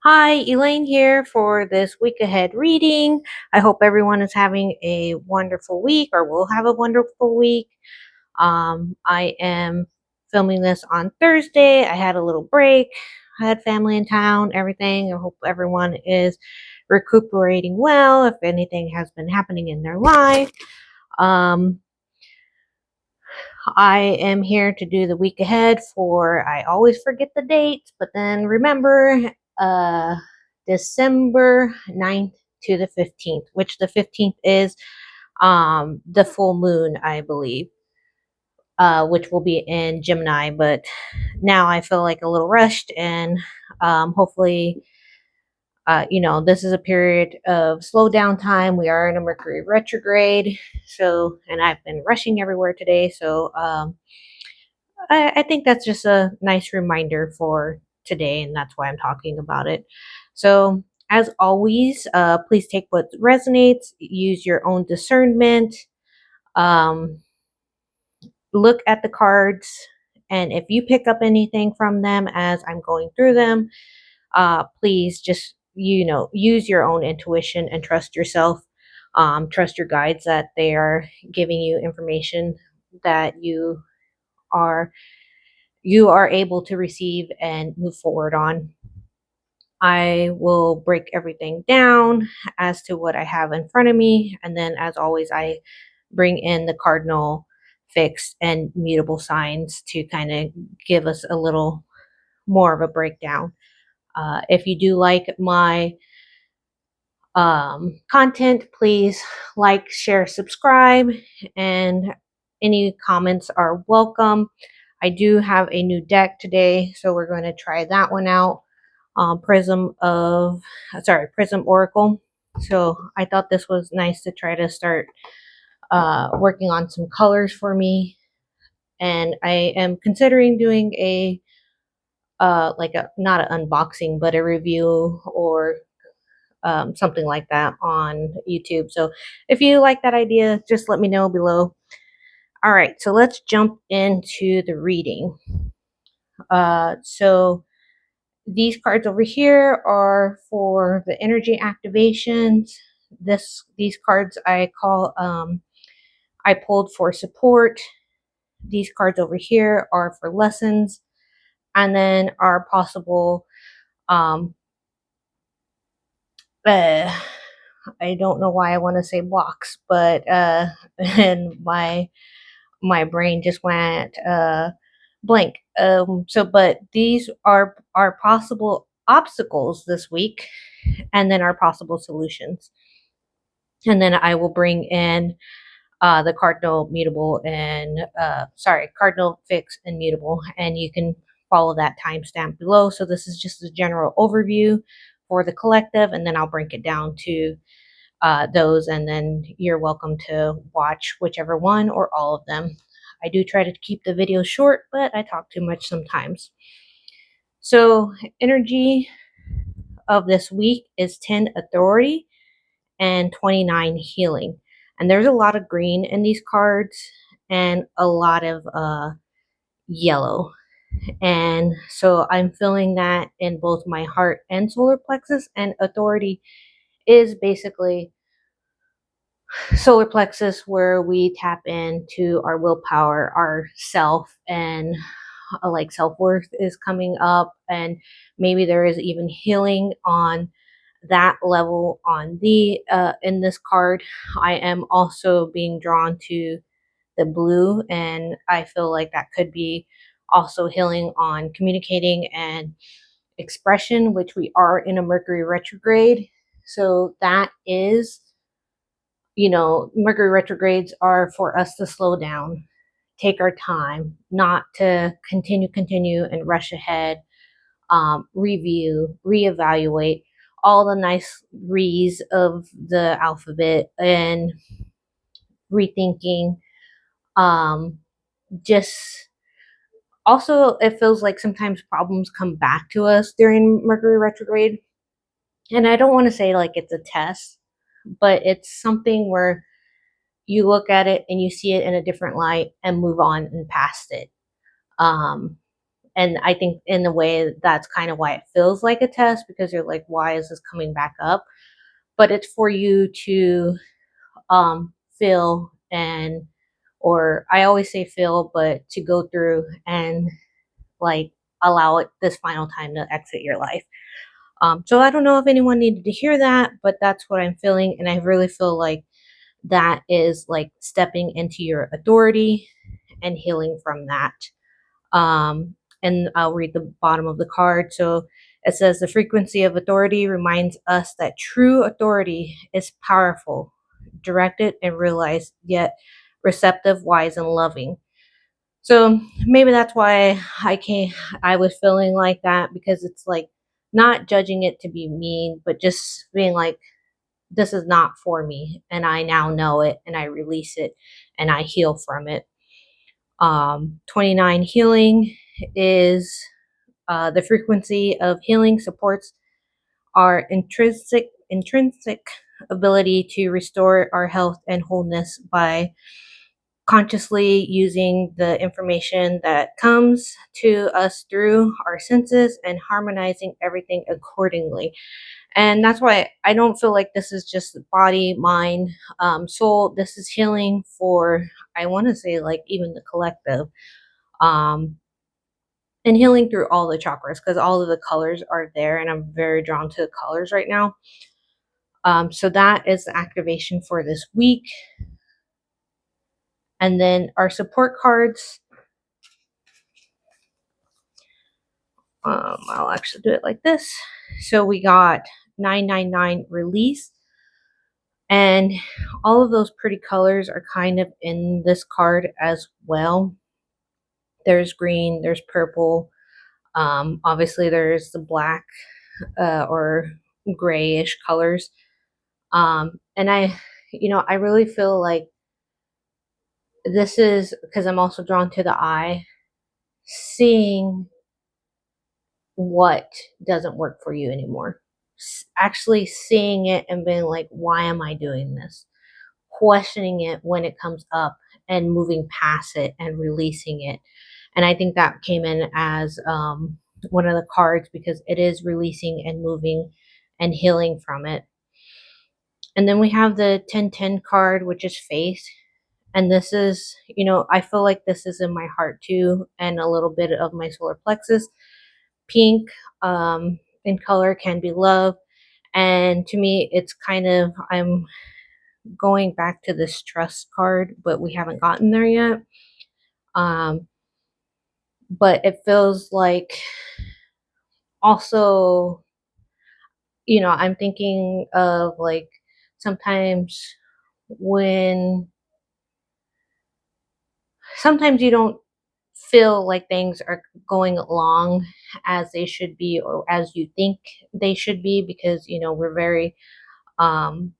Hi, Elaine here for this week ahead reading. I hope everyone is having a wonderful week or will have a wonderful week. I am filming this on Thursday. I had a little break. I had family in town, everything. I hope everyone is recuperating well if anything has been happening in their life. I am here to do the week ahead for, I always forget the dates, but then remember, December 9th to the 15th, which the 15th is the full moon, I believe, which will be in Gemini. But now I feel like a little rushed, and hopefully, this is a period of slow down time. We are in a Mercury retrograde, so, and I've been rushing everywhere today, so I think that's just a nice reminder for today, and that's why I'm talking about it. So, as always, please take what resonates, use your own discernment, um, look at the cards, and if you pick up anything from them as I'm going through them, please just, use your own intuition and trust yourself. Trust your guides that they are giving you information that are you are able to receive and move forward on. I will break everything down as to what I have in front of me. And then, as always, I bring in the cardinal fixed and mutable signs to kind of give us a little more of a breakdown. If you do like my content, please like, share, subscribe, and any comments are welcome. I do have a new deck today, so we're going to try that one out. Prism Oracle. So I thought this was nice to try to start working on some colors for me. And I am considering doing a like a not an unboxing, but a review or something like that on YouTube. So if you like that idea, just let me know below. All right, so let's jump into the reading. So these cards over here are for the energy activations. These cards I pulled for support. These cards over here are for lessons, and then our possible uh, I don't know why I want to say blocks, but and my brain just went blank. But these are our possible obstacles this week, and then our possible solutions. And then I will bring in the cardinal mutable and cardinal fixed and mutable, and you can follow that timestamp below. So this is just a general overview for the collective, and then I'll break it down to those, and then you're welcome to watch whichever one or all of them. I do try to keep the videos short, but I talk too much sometimes. So energy of this week is 10 authority and 29 healing. And there's a lot of green in these cards and a lot of yellow. And so I'm feeling that in both my heart and solar plexus, and authority is basically solar plexus where we tap into our willpower, our self, and like self-worth is coming up, and maybe there is even healing on that level on the in this card. I am also being drawn to the blue, and I feel like that could be also healing on communicating and expression, which we are in a Mercury retrograde. So that is, Mercury retrogrades are for us to slow down, take our time, not to continue and rush ahead, review, reevaluate all the nice re's of the alphabet, and rethinking. Um, just also, it feels like sometimes problems come back to us during Mercury retrograde. And I don't want to say like it's a test, but it's something where you look at it and you see it in a different light and move on and past it. Um, And I think in a way that's kind of why it feels like a test, because you're like, why is this coming back up? But it's for you to feel, and or I always say feel, but to go through and like allow it this final time to exit your life. So I don't know if anyone needed to hear that, but that's what I'm feeling. And I really feel like that is like stepping into your authority and healing from that. Um, and I'll read the bottom of the card. So it says the frequency of authority reminds us that true authority is powerful, directed, and realized, yet receptive, wise, and loving. So maybe that's why I was feeling like that, because it's like not judging it to be mean, but just being like, this is not for me. And I now know it, and I release it, and I heal from it. 29 healing is the frequency of healing supports our intrinsic ability to restore our health and wholeness by consciously using the information that comes to us through our senses and harmonizing everything accordingly. And that's why I don't feel like this is just body, mind, soul. This is healing for, I want to say, like even the collective. Um, and healing through all the chakras, because all of the colors are there, and I'm very drawn to the colors right now. So that is the activation for this week. And then our support cards, I'll actually do it like this. So we got 999 release, and all of those pretty colors are kind of in this card as well. There's green, there's purple, obviously there's the black or grayish colors. And I really feel like this is because I'm also drawn to the eye, seeing what doesn't work for you anymore. Actually seeing it and being like, why am I doing this? Questioning it when it comes up and moving past it and releasing it. And I think that came in as one of the cards, because it is releasing and moving and healing from it. And then we have the 1010 card, which is faith. And this is, I feel like this is in my heart too, and a little bit of my solar plexus. Pink in color can be love. And to me, it's kind of, I'm going back to this trust card, but we haven't gotten there yet. Um, but it feels like also, I'm thinking of like sometimes when sometimes you don't feel like things are going along as they should be, or as you think they should be, because we're very um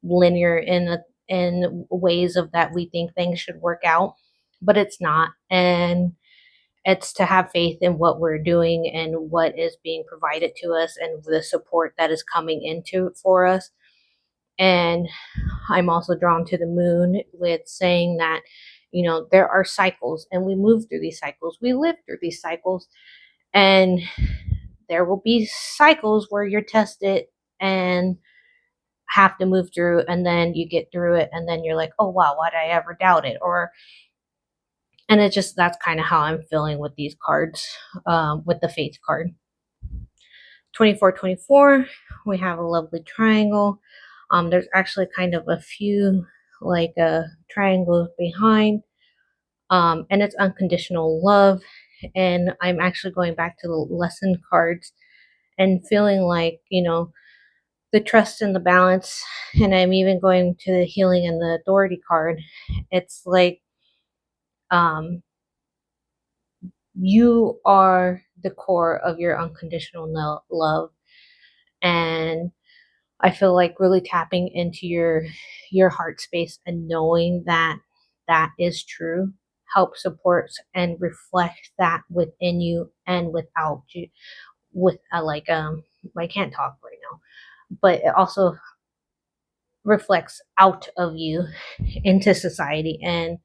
linear in ways of that we think things should work out, but it's not. And it's to have faith in what we're doing and what is being provided to us and the support that is coming into for us. And I'm also drawn to the moon with saying that, there are cycles, and we move through these cycles, we live through these cycles, and there will be cycles where you're tested and have to move through, and then you get through it, and then you're like, oh wow, why did I ever doubt it? Or and it's just, that's kind of how I'm feeling with these cards, with the faith card. 2424, we have a lovely triangle. There's actually kind of a few like triangles behind, and it's unconditional love. And I'm actually going back to the lesson cards and feeling like, the trust and the balance. And I'm even going to the healing and the authority card. It's like, um, you are the core of your unconditional love. And I feel like really tapping into your heart space and knowing that that is true helps support and reflect that within you and without you, with I can't talk right now, but it also reflects out of you into society. And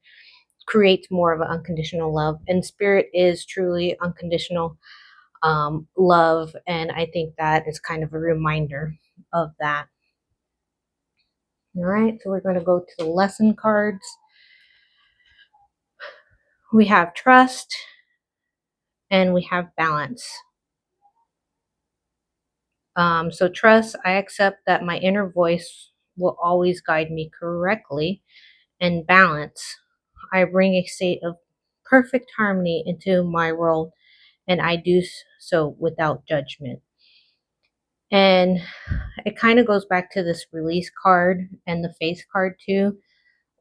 creates more of an unconditional love. And spirit is truly unconditional love. And I think that is kind of a reminder of that. All right, so we're going to go to the lesson cards. We have trust and we have balance. So, trust, I accept that my inner voice will always guide me correctly. And balance, I bring a state of perfect harmony into my world, and I do so without judgment. And it kind of goes back to this release card and the face card too,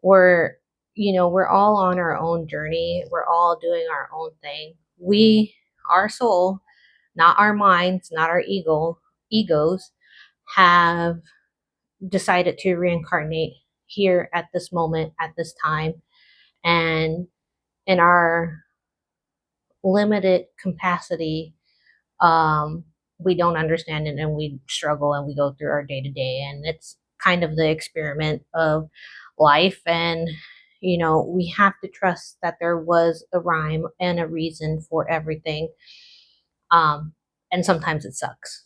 where, we're all on our own journey. We're all doing our own thing. Our soul, not our minds, not our egos, have decided to reincarnate here at this moment, at this time. And in our limited capacity, um, we don't understand it and we struggle and we go through our day to day. And it's kind of the experiment of life. And, we have to trust that there was a rhyme and a reason for everything. Um, and sometimes it sucks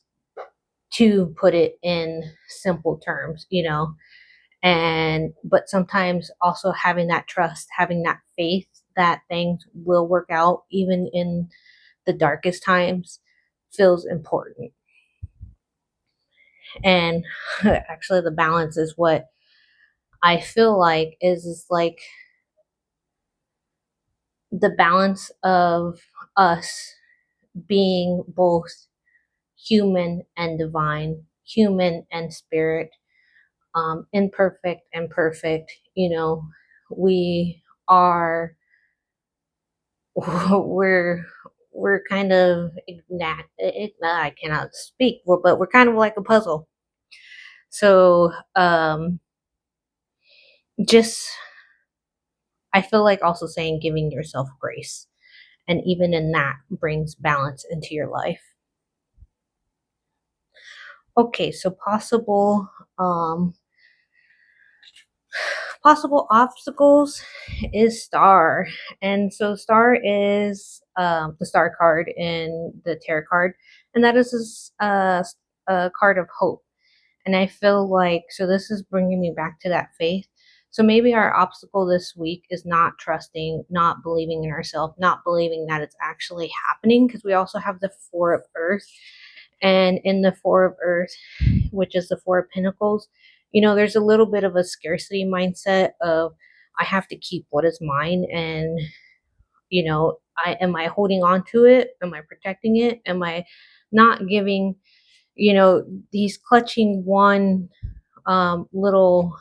to put it in simple terms, and but sometimes also having that trust, having that faith that things will work out even in the darkest times feels important. And actually the balance is what I feel like is like the balance of us being both human and divine, human and spirit, imperfect and perfect. We are we're we're kind of I cannot speak, but we're kind of like a puzzle. So just I feel like also saying giving yourself grace, and even in that brings balance into your life. Okay, so possible obstacles is star. And so star is the star card in the tarot card, and that is a card of hope. And I feel like, so this is bringing me back to that faith. So maybe our obstacle this week is not trusting, not believing in ourselves, not believing that it's actually happening, because we also have the Four of Earth. And in the Four of Earth, which is the Four of Pentacles, there's a little bit of a scarcity mindset of I have to keep what is mine. And, am I holding on to it? Am I protecting it? Am I not giving, these clutching one little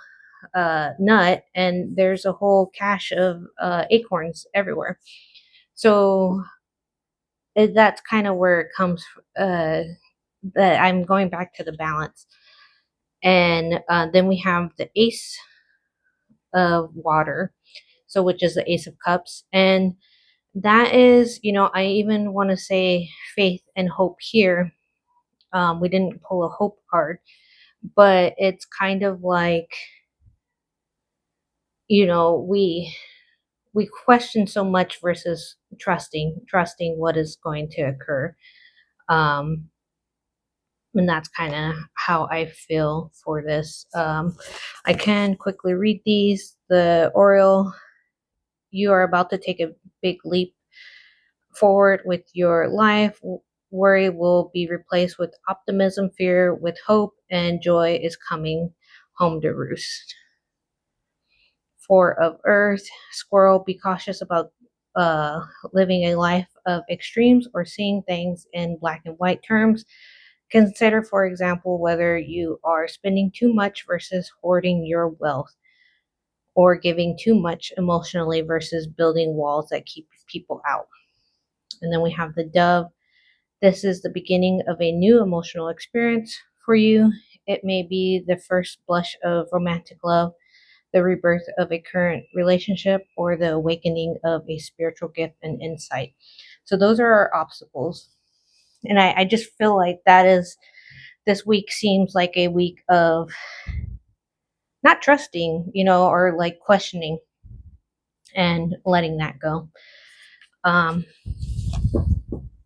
nut, and there's a whole cache of acorns everywhere. So that's kind of where it comes. That I'm going back to the balance, and then we have the Ace of Water, so which is the Ace of Cups, and that is, I even want to say faith and hope here. We didn't pull a hope card, but it's kind of like, we question so much versus trusting what is going to occur. um and that's kind of how I feel for this. I can quickly read these. The Oriole, you are about to take a big leap forward with your life. Worry will be replaced with optimism, fear with hope, and joy is coming home to roost. Four of Earth, Squirrel, be cautious about living a life of extremes or seeing things in black and white terms. Consider, for example, whether you are spending too much versus hoarding your wealth, or giving too much emotionally versus building walls that keep people out. And then we have the Dove. This is the beginning of a new emotional experience for you. It may be the first blush of romantic love, the rebirth of a current relationship, or the awakening of a spiritual gift and insight. So those are our obstacles. And I just feel like this week seems like a week of not trusting, or like questioning. and letting that go. Um,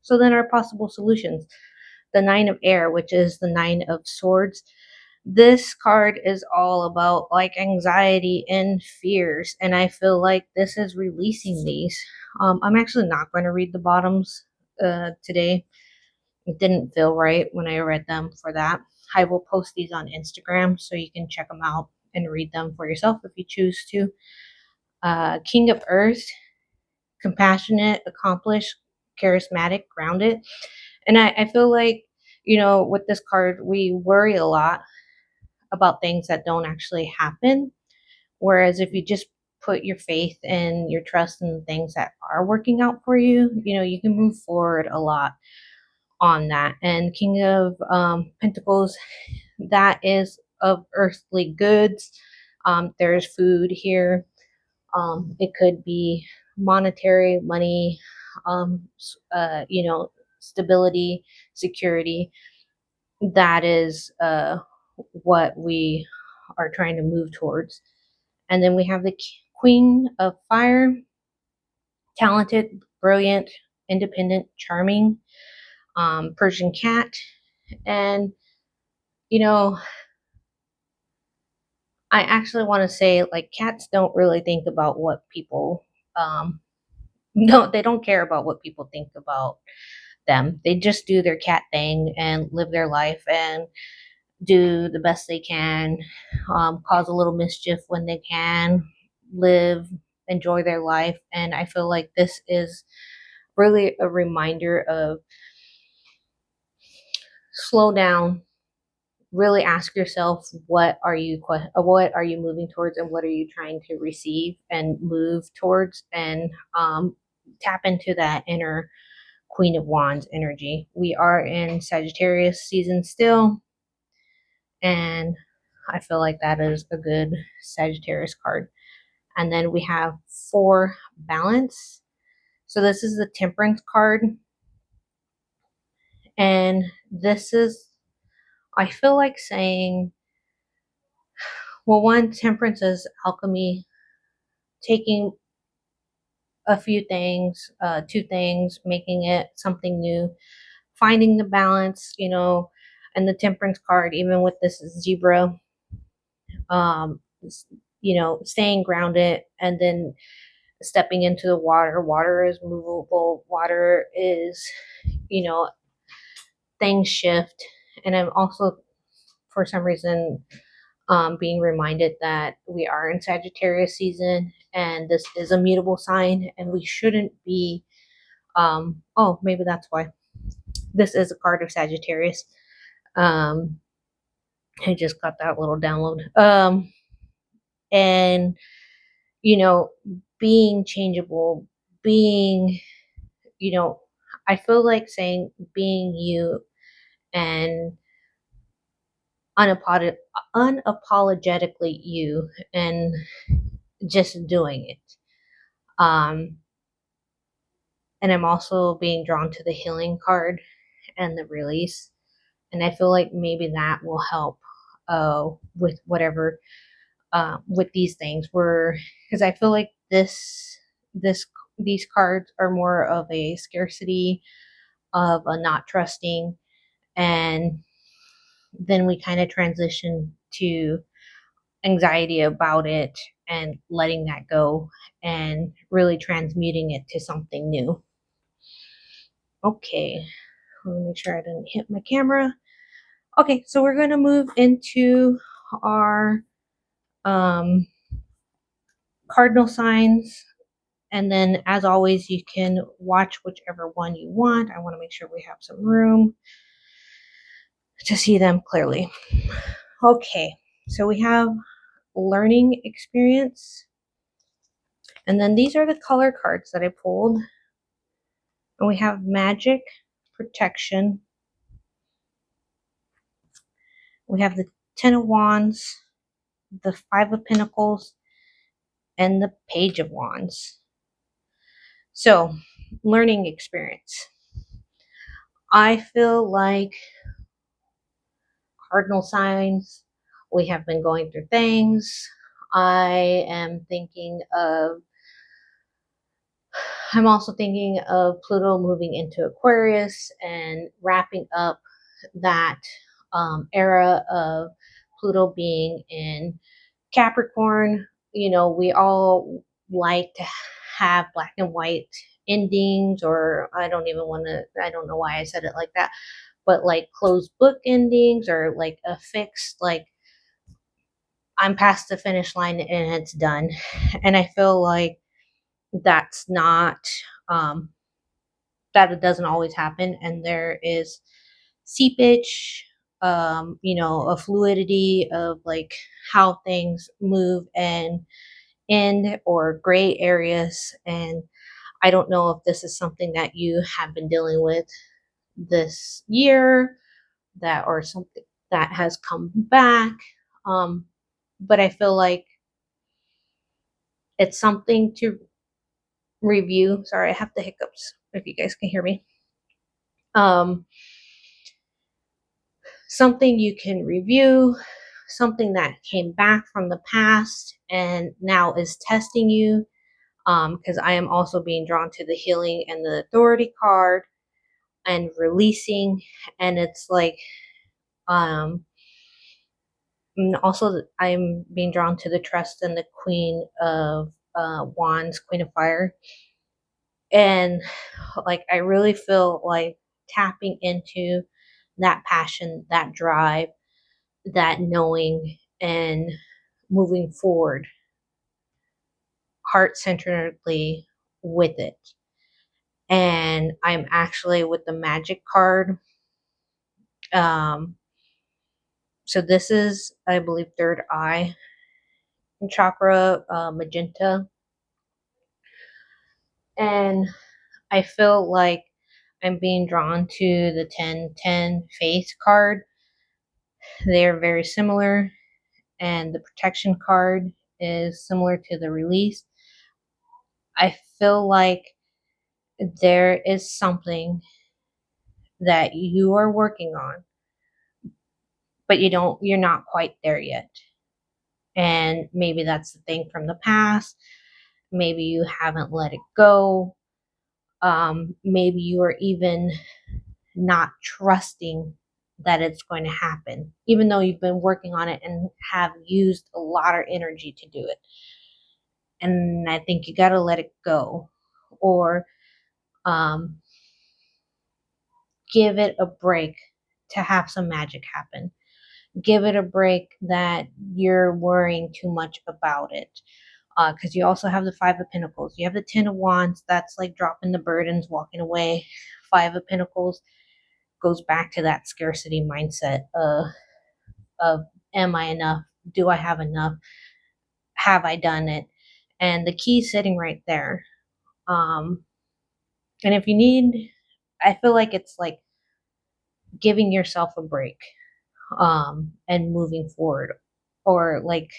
so then our possible solutions, the Nine of Air, which is the Nine of Swords. This card is all about like anxiety and fears, and I feel like this is releasing these. I'm actually not going to read the bottoms today. It didn't feel right when I read them for that. I will post these on Instagram so you can check them out and read them for yourself if you choose to. King of Earth, compassionate, accomplished, charismatic, grounded. And I feel like, with this card, we worry a lot about things that don't actually happen. Whereas if you just put your faith and your trust in the things that are working out for you, you can move forward a lot on that. And King of Pentacles, that is of earthly goods. There's food here. It could be monetary, money, stability, security. That is what we are trying to move towards. And then we have the Queen of Fire, talented, brilliant, independent, charming, Persian cat. And, you know, I actually want to say, like, cats don't really think about what people, no, they don't care about what people think about them. They just do their cat thing and live their life and do the best they can, cause a little mischief when they can, live, enjoy their life. And I feel like this is really a reminder of slow down, really ask yourself what are you moving towards and what are you trying to receive and move towards, and tap into that inner Queen of Wands energy. We are in Sagittarius season still, and I feel like that is a good Sagittarius card. And then we have 4 balance. So this is the Temperance card, and this is, I feel like saying, well, one, temperance is alchemy, taking a few things, 2 things, making it something new, finding the balance, and the temperance card, even with this zebra, um, staying grounded and then stepping into the water. Water is movable. Water is, you know, things shift. And I'm also, for some reason, being reminded that we are in Sagittarius season and this is a mutable sign and we shouldn't be, oh, maybe that's why. This is a card of Sagittarius. Um, I just got that little download. And, you know, being changeable, being, you know, I feel like saying being you and unapolog- unapologetically you and just doing it. Um, and I'm also being drawn to the healing card and the release. And I feel like maybe that will help with whatever with these things. Were because I feel like this these cards are more of a scarcity, of a not trusting, and then we kind of transition to anxiety about it and letting that go and really transmuting it to something new. Okay, let me make sure I didn't hit my camera. Okay, so we're going to move into our um, cardinal signs. And then, as always, you can watch whichever one you want. I want to make sure we have some room to see them clearly. Okay, so we have learning experience. And then these are the color cards that I pulled. And we have magic, protection. We have the 10 of Wands, the 5 of Pentacles, and the Page of Wands. So, learning experience. I feel like cardinal signs, we have been going through things. I am thinking of I'm also thinking of Pluto moving into Aquarius and wrapping up that era of Pluto being in Capricorn. You know, we all like to have black and white endings, or I don't even want to, I don't know why I said it like that, but like closed book endings, or like a fixed, like I'm past the finish line and it's done. And I feel like that's not, um, that it doesn't always happen. And there is seepage, you know, a fluidity of like how things move and end, or gray areas. And I don't know if this is something that you have been dealing with this year, that or something that has come back. Um, but I feel like it's something to review. Sorry, I have the hiccups if you guys can hear me. Um, Something you can review, something that came back from the past and now is testing you. Because I am also being drawn to the healing and the authority card and releasing, and it's like, um, and also I'm being drawn to the trust and the Queen of Wands, Queen of Fire, and like I really feel like tapping into that passion, that drive, that knowing, and moving forward heart centeredly with it. And I'm actually with the magic card. Um, so this is, I believe, third eye chakra, magenta, and I feel like I'm being drawn to the 1010 faith card. They're very similar, and the protection card is similar to the release. I feel like there is something that you are working on, but you're not quite there yet. And maybe that's the thing from the past. Maybe you haven't let it go. Maybe you are even not trusting that it's going to happen, even though you've been working on it and have used a lot of energy to do it. And I think you got to let it go, or um, give it a break to have some magic happen. Give it a break that you're worrying too much about it. Because you also have the Five of Pentacles. You have the Ten of Wands. That's like dropping the burdens, walking away. Five of Pentacles goes back to that scarcity mindset of am I enough? Do I have enough? Have I done it? And the key is sitting right there. Um, and if you need, I feel like it's like giving yourself a break, and moving forward, or like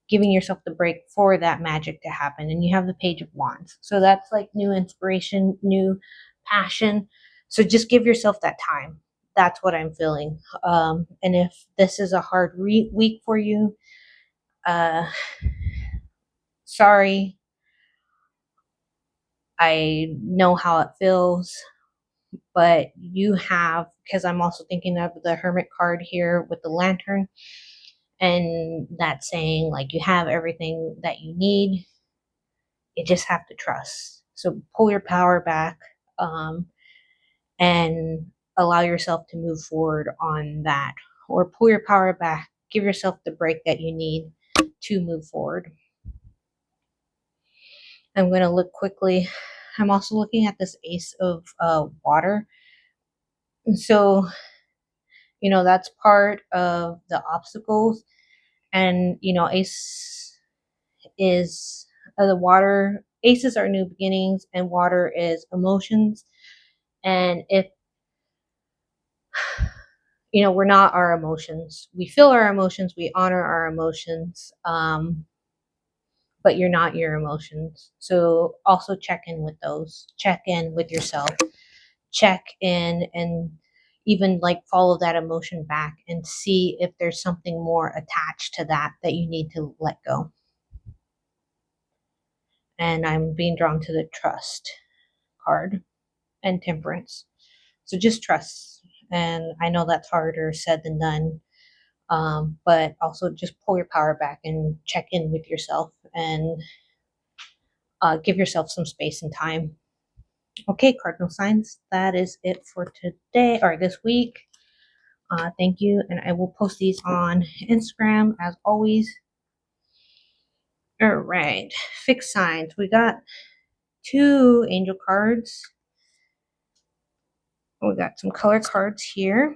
giving yourself the break for that magic to happen. And you have the Page of Wands. So that's like new inspiration, new passion. So just give yourself that time. That's what I'm feeling. And if this is a hard week for you, uh, sorry. I know how it feels, but you have, because I'm also thinking of the Hermit card here with the lantern, and that's saying like you have everything that you need. You just have to trust. So pull your power back, um, and allow yourself to move forward on that, or pull your power back. Give yourself the break that you need to move forward. I'm going to look quickly. I'm also looking at this Ace of Water. And so, you know, that's part of the obstacles. And, you know, Ace is the water. Aces are new beginnings, and water is emotions. And if, you know, we're not our emotions, we feel our emotions, we honor our emotions, but you're not your emotions. So also check in with those, check in with yourself, check in, and even like follow that emotion back and see if there's something more attached to that that you need to let go. and I'm being drawn to the trust card and temperance. So just trust. And I know that's harder said than done. But also just pull your power back and check in with yourself and give yourself some space and time. Okay, Cardinal Signs, that is it for today or this week. Thank you, and I will post these on Instagram as always. All right, fixed signs. We got 2 angel cards. We got some color cards here.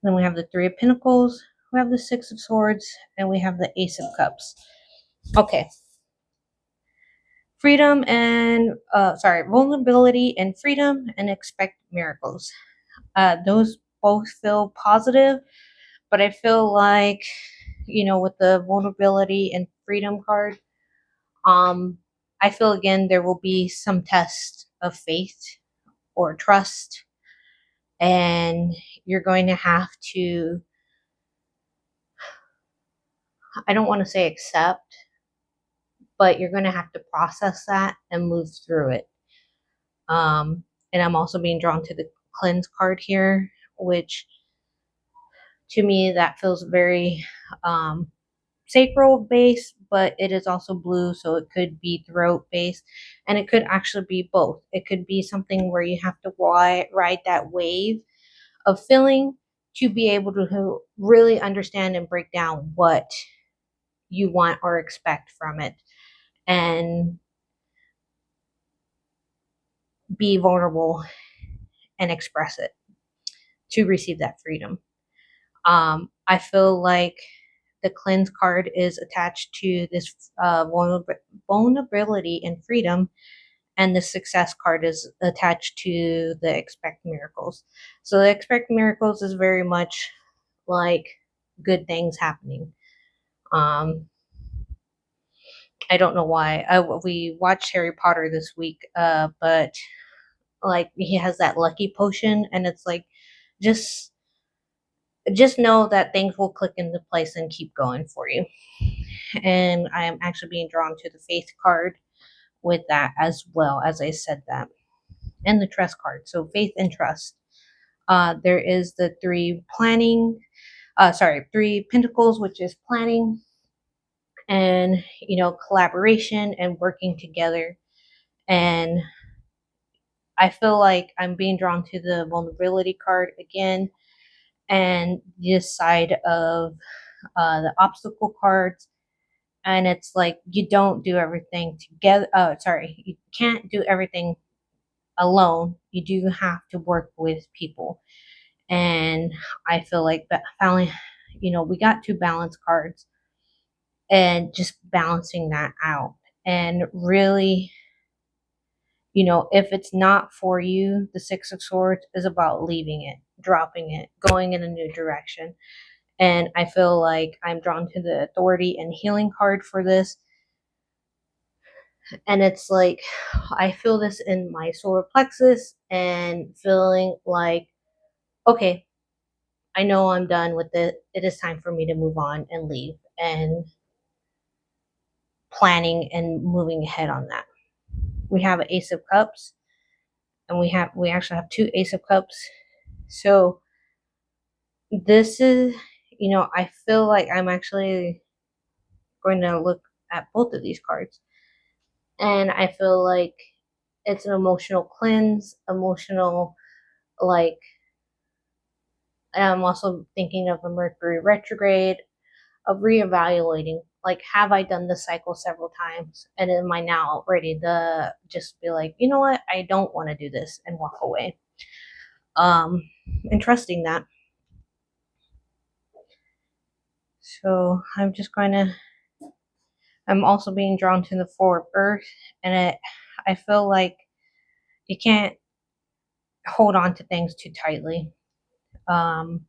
Then we have the 3 of Pentacles. We have the 6 of Swords, and we have the Ace of Cups. Okay. Freedom and vulnerability and freedom, and expect miracles. Those both feel positive, but I feel like, with the vulnerability and freedom card, I feel again there will be some test of faith or trust, and you're going to have to, I don't want to say accept, but you're going to have to process that and move through it. And I'm also being drawn to the cleanse card here, which to me that feels very sacral based, but it is also blue, so it could be throat based, and it could actually be both. It could be something where you have to ride that wave of feeling to be able to really understand and break down what you want or expect from it, and be vulnerable and express it to receive that freedom. I feel like the cleanse card is attached to this vulnerability and freedom, and the success card is attached to the expect miracles. So the expect miracles is very much like good things happening. Um, I don't know why. We watched Harry Potter this week, but like he has that lucky potion, and it's like just just know that things will click into place and keep going for you. And I am actually being drawn to the faith card with that as well, as I said that, and the trust card. So faith and trust. There is the 3 pentacles, which is planning and collaboration and working together. And I feel like I'm being drawn to the vulnerability card again, and this side of the obstacle cards. And it's like you don't do everything together. You can't do everything alone. You do have to work with people. And I feel like that finally, we got 2 balance cards, and just balancing that out. And really, if it's not for you, the 6 of Swords is about leaving it, dropping it, going in a new direction. And I feel like I'm drawn to the authority and healing card for this. And it's like I feel this in my solar plexus, and feeling like, okay, I know I'm done with it. It is time for me to move on and leave, and planning and moving ahead on that. We have an Ace of Cups, and we actually have 2 Ace of Cups. So this is, I feel like I'm actually going to look at both of these cards, and I feel like it's an emotional cleanse, emotional, like, and I'm also thinking of a Mercury retrograde, of reevaluating, like, have I done this cycle several times, and am I now ready to just be like, you know what, I don't want to do this, and walk away. um and trusting that. So I'm also being drawn to the 4 of Earth, and I feel like you can't hold on to things too tightly. um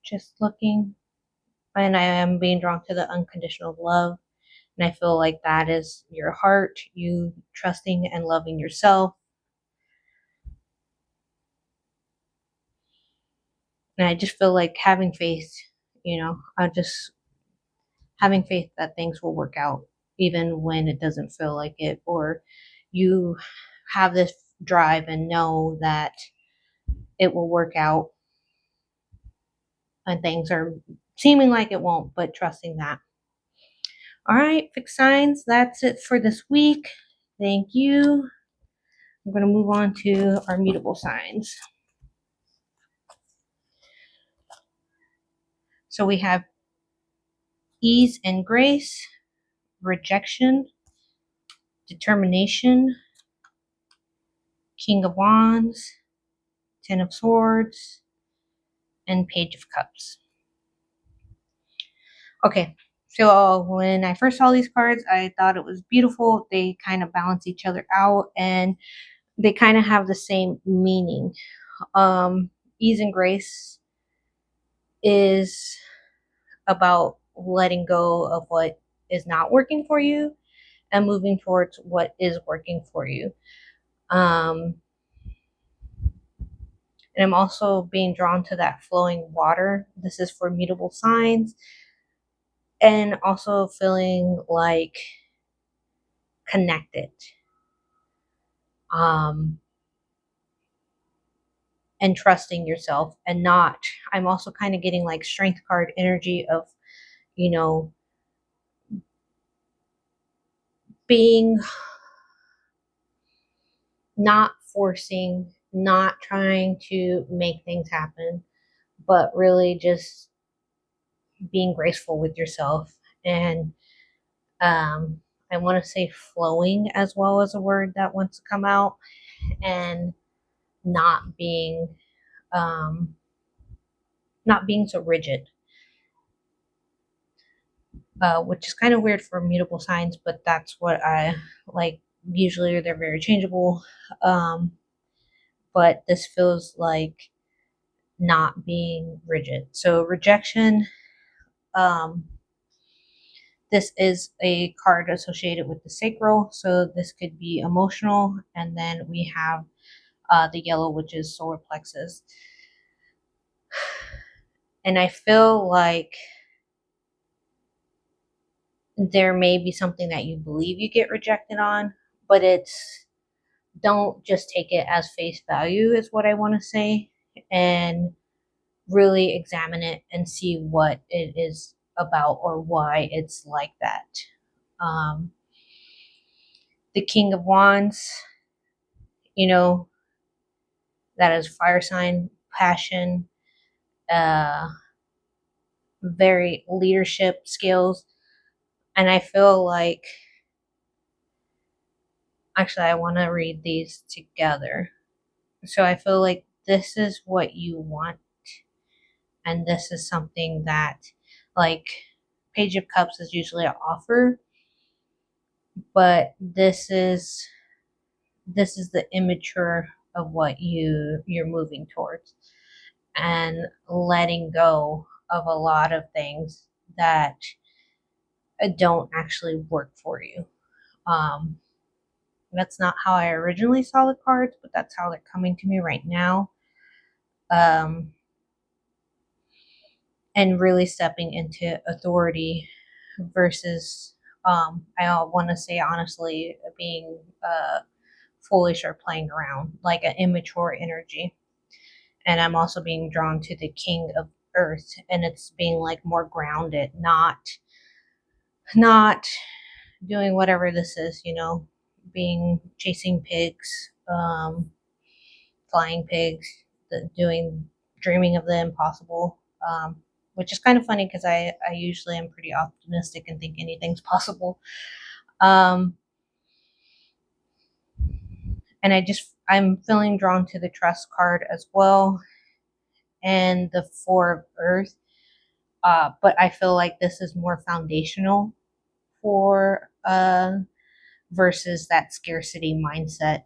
just looking, and I am being drawn to the unconditional love. And I feel like that is your heart, you trusting and loving yourself. And I just feel like having faith, I just having faith that things will work out even when it doesn't feel like it, or you have this drive and know that it will work out and things are seeming like it won't, but trusting that. All right, fixed signs, that's it for this week. Thank you. I'm going to move on to our mutable signs. So we have ease and grace, rejection, determination, King of Wands, Ten of Swords, and Page of Cups. Okay, so when I first saw these cards, I thought it was beautiful. They kind of balance each other out and they kind of have the same meaning. Ease and grace is about letting go of what is not working for you and moving towards what is working for you. And I'm also being drawn to that flowing water. This is for mutable signs. And also feeling like connected. Um, and trusting yourself and not. I'm also kind of getting like strength card energy of, you know, being not forcing, not trying to make things happen, but really just being graceful with yourself. And I want to say flowing as well as a word that wants to come out, and not being um, not being so rigid, which is kind of weird for mutable signs, but that's what I like. Usually they're very changeable, um, but this feels like not being rigid. So rejection. Um, this is a card associated with the sacral, so this could be emotional. And then we have the yellow, which is solar plexus. And I feel like there may be something that you believe you get rejected on, but it's don't just take it as face value, is what I want to say, and really examine it and see what it is about or why it's like that. Um, the King of Wands, you know, that is fire sign, passion, uh, very leadership skills. And I feel like, actually, I want to read these together. So I feel like this is what you want, and this is something that, like, Page of Cups is usually an offer, but this is the immature of what you're moving towards, and letting go of a lot of things that don't actually work for you. Um, that's not how I originally saw the cards, but that's how they're coming to me right now. Um, and really stepping into authority versus, I want to say honestly, being foolish or playing around, like an immature energy. And I'm also being drawn to the King of Earth, and it's being like more grounded, not doing whatever this is, being chasing pigs, flying pigs, dreaming of the impossible. Which is kind of funny because I usually am pretty optimistic and think anything's possible. Um, and I'm feeling drawn to the trust card as well, and the Four of Earth. But I feel like this is more foundational for versus that scarcity mindset,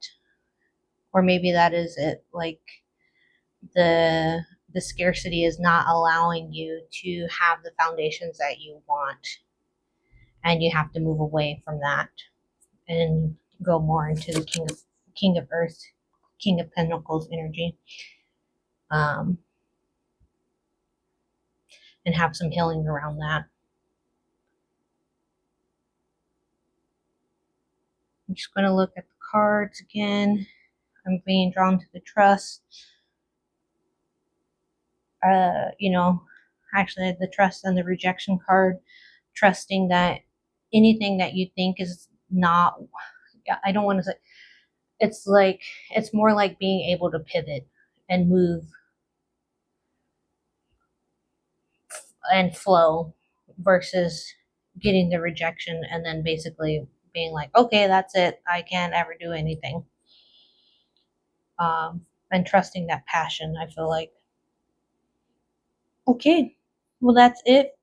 or maybe that is it. Like the the scarcity is not allowing you to have the foundations that you want, and you have to move away from that and go more into the King of Earth, King of Pentacles energy. Um, and have some healing around that. I'm just going to look at the cards again. I'm being drawn to the trust. You know, actually, the trust and the rejection card, trusting that anything that you think is not, I don't want to say, it's like, it's more like being able to pivot and move and flow versus getting the rejection and then basically being like, okay, that's it. I can't ever do anything. And trusting that passion, I feel like. Okay, well, that's it.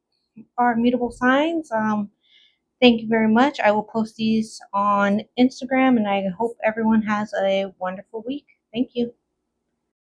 Our mutable signs. Thank you very much. I will post these on Instagram and I hope everyone has a wonderful week. Thank you.